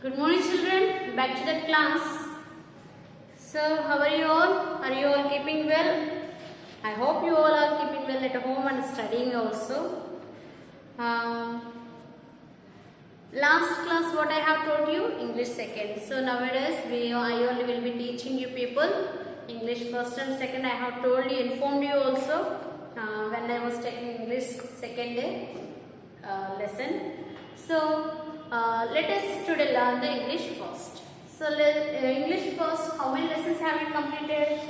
Good morning children, back to the class. So how are you all? Are you all keeping well? I hope you all are keeping well at home and studying also. Last class what I have told you, English second. So nowadays I only will be teaching you people English first and second. I have told you, informed you also when I was taking English second lesson. So let us today learn the English first. So English first, how many lessons have you completed?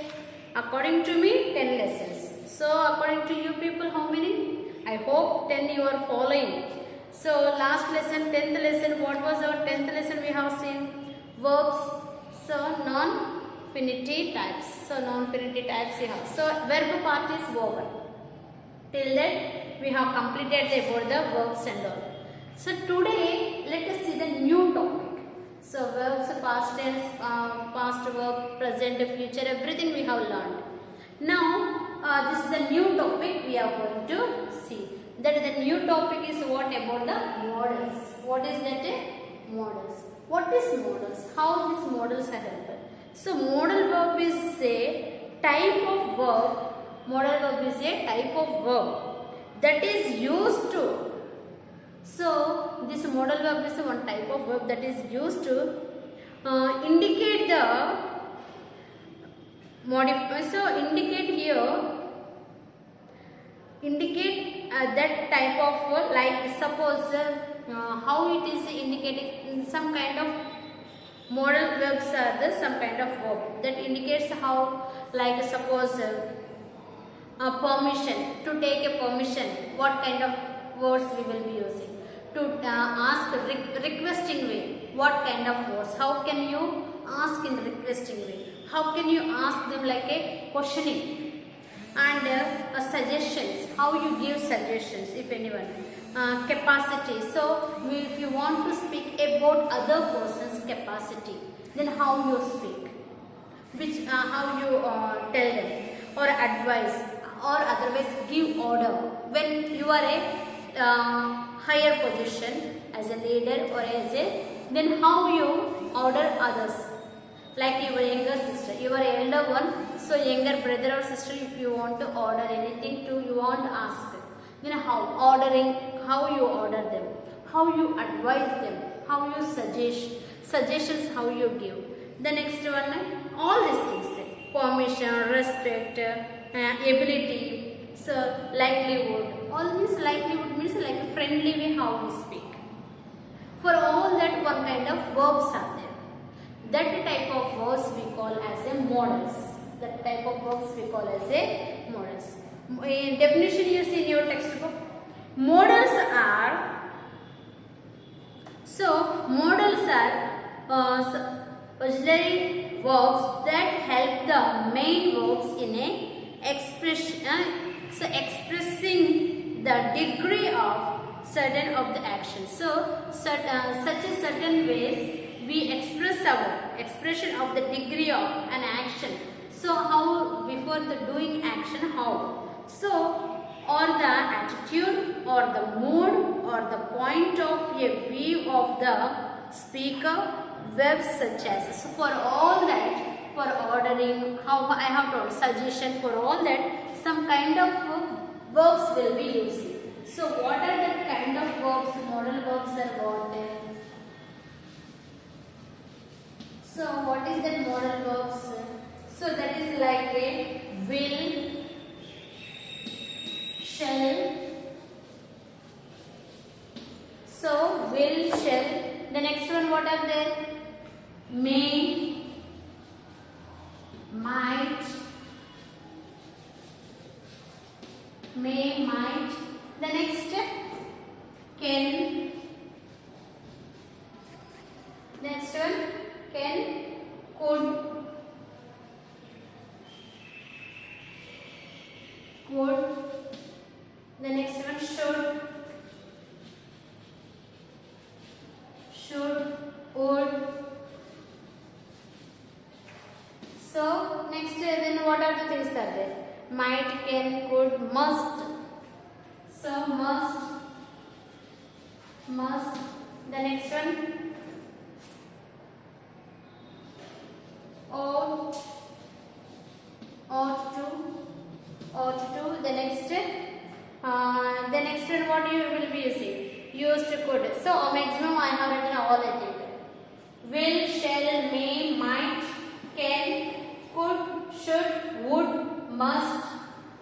According to me, 10 lessons. So according to you people, how many? I hope 10 you are following. So last lesson, 10th lesson, what was our 10th lesson we have seen? Verbs, so non-finity types. So non-finity types we have. So verb part is over. Till that we have completed about the verbs and all. So today let us see the new topic. So verbs, past tense, past verb, present, future, everything we have learned. Now this is the new topic we are going to see. That the new topic is what about the models. What is that? Models. What is models? How these models are helpful? So modal verb is a type of verb. Modal verb is a type of verb that is used to. So this modal verb is one type of verb that is used to indicate the modify. So indicate here. Indicate that type of verb, like suppose how it is indicating in some kind of modal verbs are the some kind of verb that indicates how, like suppose permission, to take a permission, what kind of words we will be using, to ask requesting way, what kind of words, how can you ask in requesting way, how can you ask them like a questioning, and suggestions, how you give suggestions if anyone, capacity. So if you want to speak about other person's capacity, then how you speak, which how you tell them, or advise, or otherwise give order when you are a higher position as a leader or as a, then how you order others, like your younger sister, your elder one, so younger brother or sister, if you want to order anything to, you want to ask them, then how ordering, how you order them, how you advise them, how you suggestions how you give. The next one, all these things, permission, respect, ability, so likelihood, all these likelihood means like a friendly way how we speak. For all that one kind of verbs are there. That type of verbs we call as a models. That type of verbs we call as a models. In definition you see in your textbook. Models are, so models are auxiliary verbs that help the main verbs in a expression, so expressing the degree of certain of the actions. So such a certain ways we express our expression of the degree of an action. So how before the doing action, how? So or the attitude or the mood or the point of a view of the speaker, verbs such as. So for all that, for ordering, how I have told suggestion, for all that some kind of verbs will be used. So what are the kind of verbs? Modal verbs are what? So what is that modal verbs? So that is like a will, shall. So will, shall. The next one what are there? May, might, may, might. The next can. Next one can, could, would. The next one should, would. So next then what are the things are there? Might, can, could, must. So must. The next one could. So maximum I have written all of it. Will, shall, may, might, can, could, should, would, must,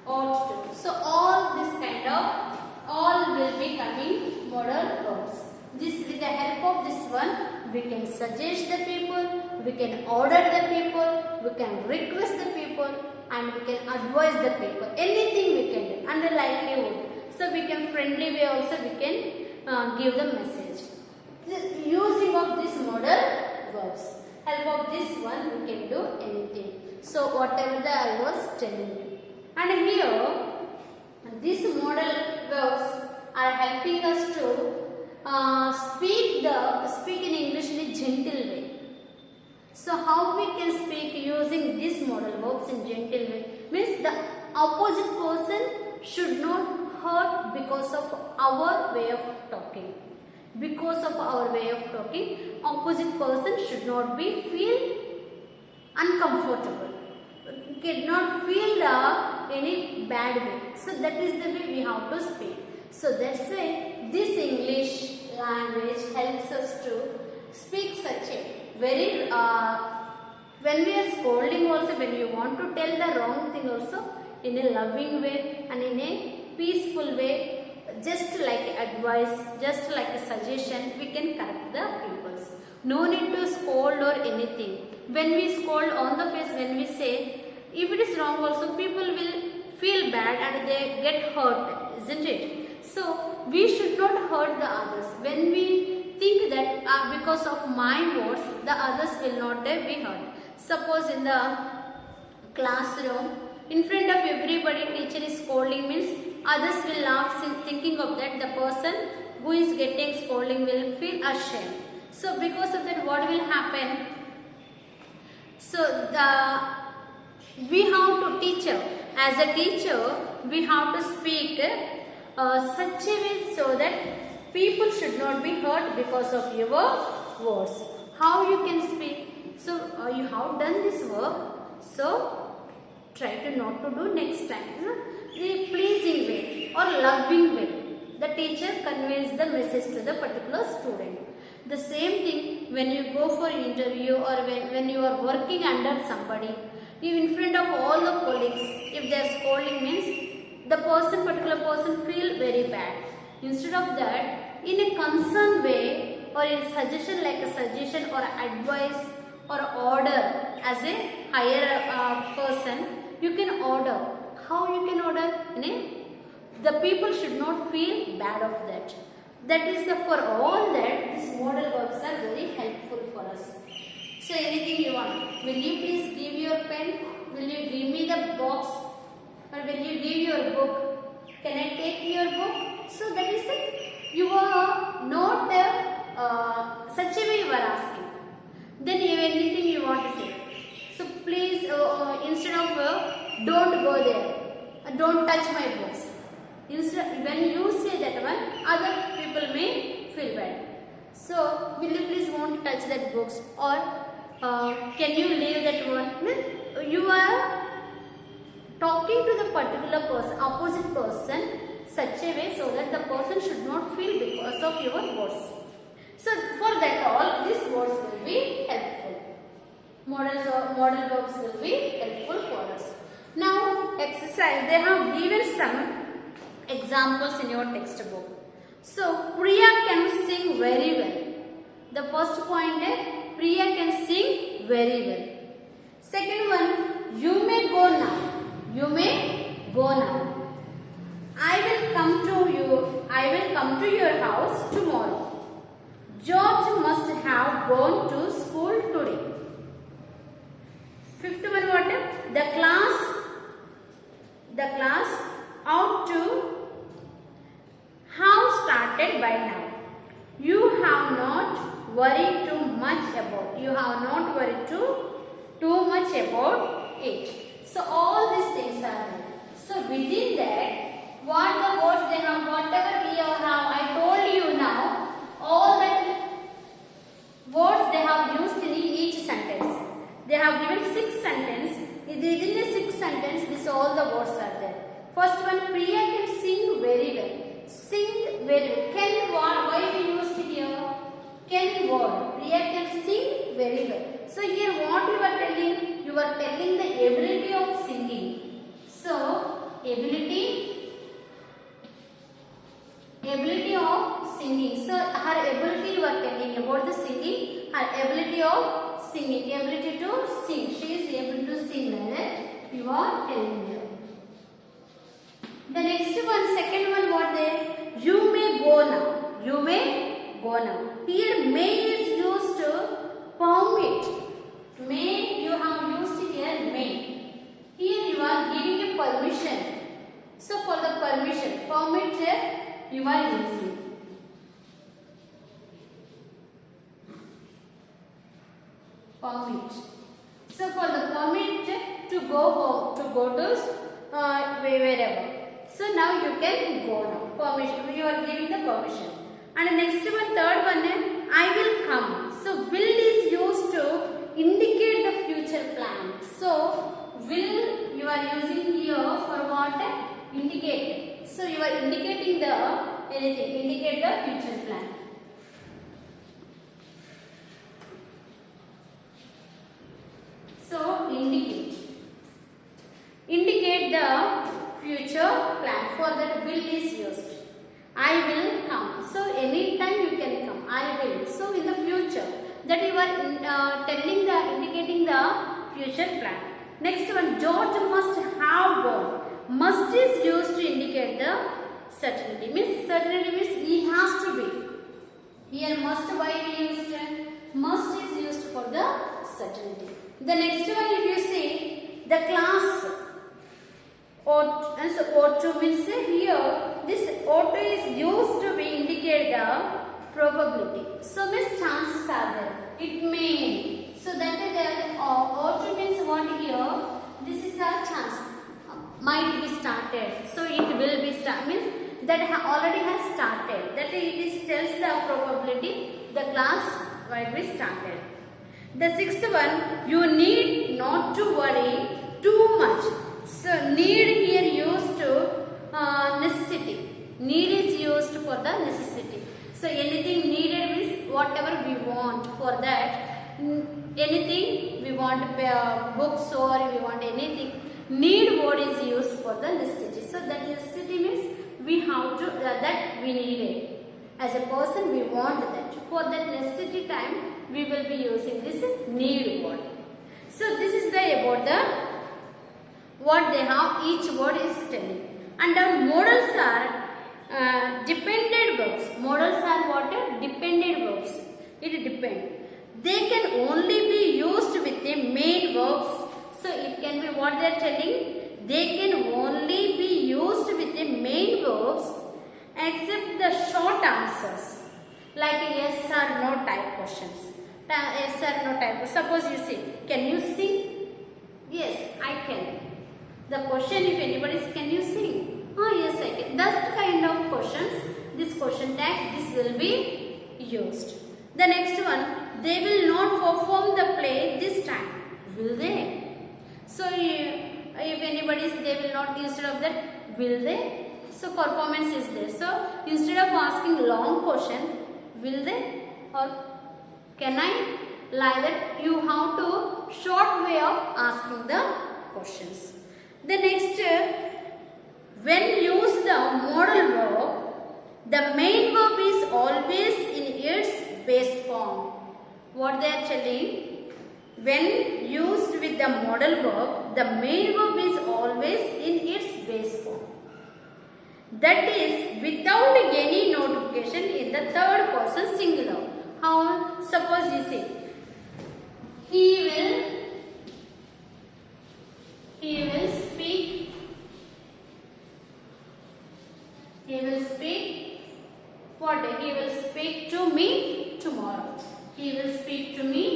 ought to. So all this kind of all will be coming modal verbs. This, with the help of this one, we can suggest the people, we can order the people, we can request the people, and we can advise the people. Anything we can do under livelihood. So we can friendly way also we can give the message. The using of this modal verbs. Help of this one we can do anything. So whatever that I was telling you. And here these modal verbs are helping us to speak in English in a gentle way. So how we can speak using these modal verbs in gentle way? Means the opposite person should not hurt because of our way of talking. Because of our way of talking, opposite person should not be feel uncomfortable. Cannot feel any bad way. So that is the way we have to speak. So that's why this English language helps us to speak such a very when we are scolding also, when you want to tell the wrong thing also, in a loving way and in a peaceful way, just like advice, just like a suggestion, we can correct the pupils. No need to scold or anything. When we scold on the face, when we say, if it is wrong also, people will feel bad and they get hurt, isn't it? So we should not hurt the others. When we think that because of my words, the others will not be hurt. Suppose in the classroom, in front of everybody, teacher is scolding means others will laugh thinking of that the person who is getting scolding will feel ashamed. So because of that, what will happen? So we have to teacher. As a teacher, we have to speak such a way so that people should not be hurt because of your words. How you can speak? So you have done this work. So try to not to do next time. The pleasing way or loving way. The teacher conveys the message to the particular student. The same thing when you go for interview or when you are working under somebody. You in front of all the colleagues, if they are scolding means the particular person feel very bad. Instead of that, in a concerned way or in suggestion like a suggestion or advice or order as a higher person, you can order. How you can order? The people should not feel bad of that. That is for all that these modal verbs are very helpful for us. So anything you want. Will you please give your pen? Will you give me the box? Or will you give your book? Can I take your book? So that is it. You are not such a way you are asking. Then anything you want to say. So please instead of don't go there. Don't touch my books. Instead, when you say that one, other people may feel bad. So will you please won't touch that books or can you leave that one? You are talking to the particular person, opposite person, such a way so that the person should not feel because of your words. So for that all, these words will be helpful. Modal verbs will be helpful for us. Now exercise, they have given some examples in your textbook. So Priya can sing very well. The first point is Priya can sing very well. Second one, you may go now. You may go now. I will come to your house tomorrow. George must have gone to school today. Fifth one, what? The class ought to have started by now. You have not worried too much about. You have not worried too much about it. So all these things are there. So within that, what the words they have, whatever we have, I told you now, all that words they have used in each sentence. They have given 6 sentences. Within the 6 sentences, this all the words are there. First one, Priya can sing very well. Sing very well. Can why we ability of singing. So her ability you are telling about the singing, her ability of singing, ability to sing. She is able to sing, like that you are telling her. The next one, second one, what there? You may go now. You may go now. Here may is used to permit. May, you have used here may. Here you are giving a permission. So for the permission, permit here you are using. Permit. So for the permit to go home, to go to wherever. So now you can go now. Permission. You are giving the permission. And the next one, third one is I will come. So will is used to indicate the future plan. So will you are using here for what? Indicate. So you are indicating the anything. Indicate the future plan. So indicate. Indicate the future plan. For that will is used. I will come. So anytime you can come. I will. So in the future, that you are telling the indicating the future plan. Next one, George must have gone. Must is used to indicate the certainty. Certainty means he has to be. Here must why we used? Must is used for the certainty. The next one, if you see the class. Ought to means here this ought is used to be indicate the probability. So means chances are there. It may. So that is the ought to means what here? This is the chance. Might be started. So it will be started. Means that already has started. That it is tells the probability the class might be started. The sixth one, you need not to worry too much. So need here used to necessity. Need is used for the necessity. So anything needed means whatever we want. For that, anything we want books or we want anything. Need word is used for the necessity. So that necessity means we have to that we need it. As a person we want that. For that necessity time we will be using this need word. So this is the about the what they have, each word is telling. And our modals are dependent verbs. Modals are what? Dependent verbs. It depends. They can only be used with the main verbs. So it can be what they are telling. They can only be used with the main verbs except the short answers. Like yes or no type questions. Yes or no type. Suppose you say, can you sing? Yes, I can. The question, if anybody says, can you sing? Oh yes, I can. That kind of questions, this question tag, this will be used. The next one, they will not perform the play this time. Will they? So if anybody says they will not, instead of that, will they? So performance is there. So instead of asking long question, will they or can I? Like that, you have to short way of asking the questions. The next, when use the modal verb, the main verb is always in its base form. What they are telling? When used with the modal verb, the main verb is always in its base form. That is without any notification in the third person singular. How? Suppose you say, he will speak. He will speak. What day? He will speak to me tomorrow. He will speak to me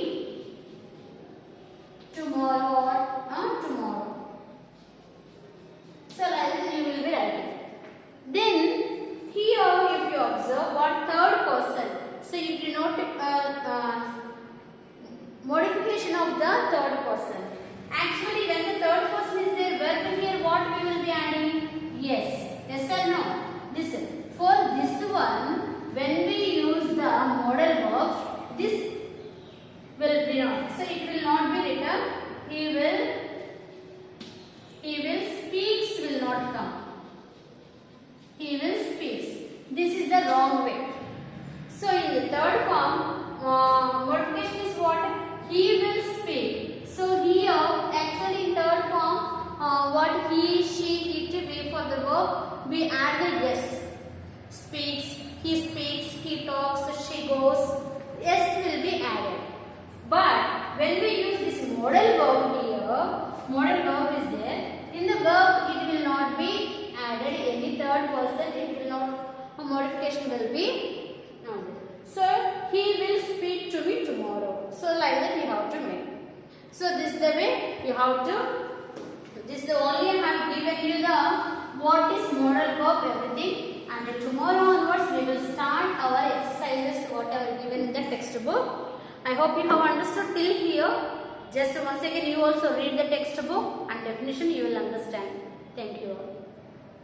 tomorrow or tomorrow. So like this you will be writing. Then here if you observe what third person. So you denote modification of the third person. Actually, when the third person is there, verb here, what we will be adding? Yes. Yes or no? Listen. For this one, when we use the modal verbs, this will be not. So it will not be written. He will speaks will not come. add the yes. Speaks, he talks, she goes. Yes will be added. But when we use this modal verb here, modal verb is there. In the verb, it will not be added any third person. It will not. A modification will be not there. Sir, he will speak to me tomorrow. So like that you have to make. So this is the way you have to. This is the only I have given you the what is modal verb everything. And tomorrow onwards we will start our exercises whatever given in the textbook. I hope you have understood till here. Just once again you also read the textbook and definition you will understand. Thank you all.